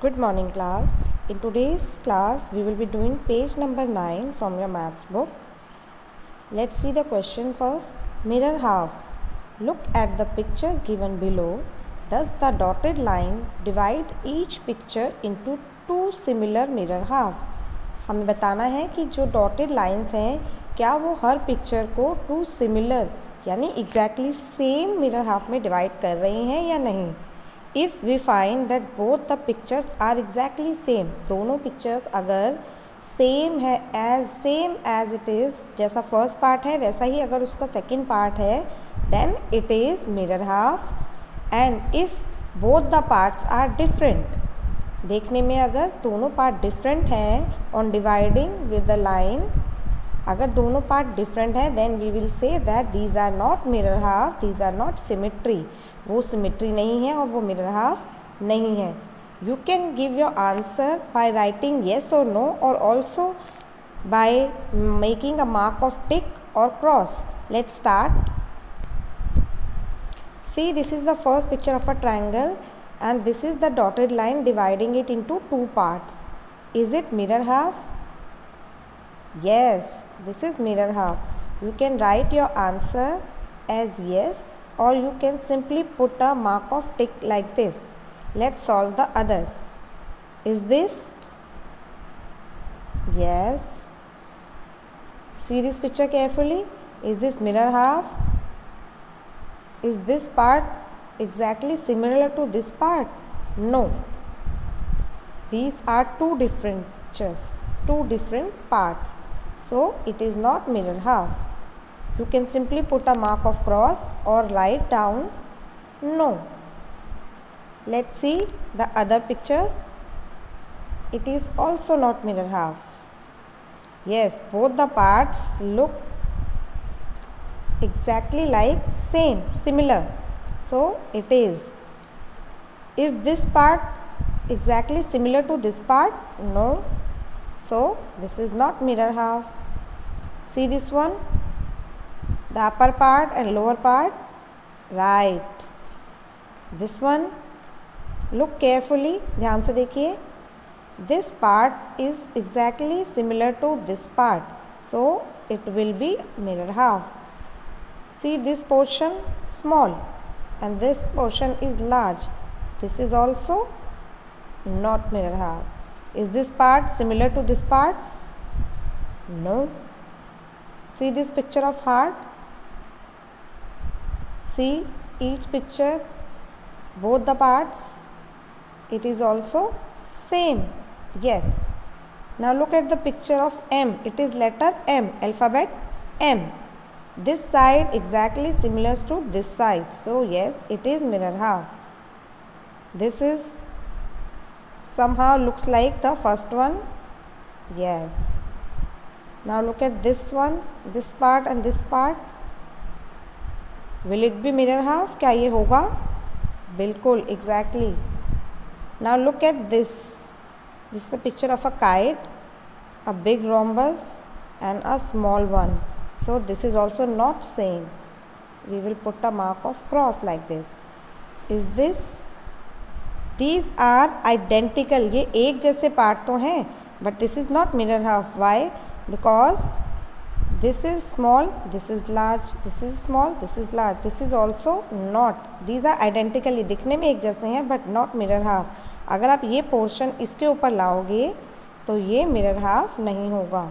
Good morning, class. In today's class, we will be doing page number 9 from your maths book. Let's see the question first. Mirror halves. Look at the picture given below. Does the dotted line divide each picture into two similar mirror halves? हमें बताना है कि जो dotted lines हैं क्या वो हर picture को टू सिमिलर यानी एग्जैक्टली सेम मिरर हाफ में डिवाइड कर रही हैं या नहीं. If we find that both the pictures are exactly same, दोनों पिक्चर्स अगर सेम एज इट इज़, जैसा फर्स्ट पार्ट है वैसा ही अगर उसका सेकंड पार्ट है, then it is mirror half. And if both the parts are different, देखने में अगर दोनों पार्ट डिफरेंट हैं on dividing with the line, अगर दोनों पार्ट डिफरेंट हैं then we will say that these are not mirror half, these are not symmetry. वो symmetry नहीं है और वो मिरर हाफ नहीं है. You can give your answer by writing yes और नो और also by making a mark of tick और cross. Let's start. See, this is the first picture of a triangle and this is the dotted line dividing it into two parts. Is it mirror half? Yes, this is mirror half. You can write your answer as yes or you can simply put a mark of tick like this. Let's solve the others. Is this? Yes. See this picture carefully. Is this mirror half? Is this part exactly similar to this part? No. These are two different pictures, two different parts. So it is not mirror half. You can simply put a mark of cross or write down no. Let's see the other pictures. It is also not mirror half. Yes, both the parts look exactly like similar. So it is. Is this part exactly similar to this part? No. So this is not mirror half. See this one, the upper part and lower part, right. This one, look carefully, ध्यान से देखिए. This part is exactly similar to this part, so it will be mirror half. See this portion small and this portion is large. This is also not mirror half. Is this part similar to this part? No. See this picture of heart. See each picture, both the parts. It is also same. Yes. Now look at the picture of M. It is letter M, alphabet M. This side exactly similar to this side. So yes, it is mirror half. This is somehow looks like the first one. Yes. Now look at this one, this part and this part. Will it be mirror half? क्या ये होगा? बिल्कुल, exactly. Now look at this. This is a picture of a kite, a big rhombus and a small one. So this is also not same. We will put a mark of cross like this. Is this? These are identical. ये एक जैसे part तो हैं, but this is not mirror half. Why? Because this is small, this is large, this is small, this is large. This is also not. These are identical. ये दिखने में एक जैसे हैं, but not mirror half. अगर आप ये portion इसके ऊपर लाओगे तो ये मिरर हाफ नहीं होगा.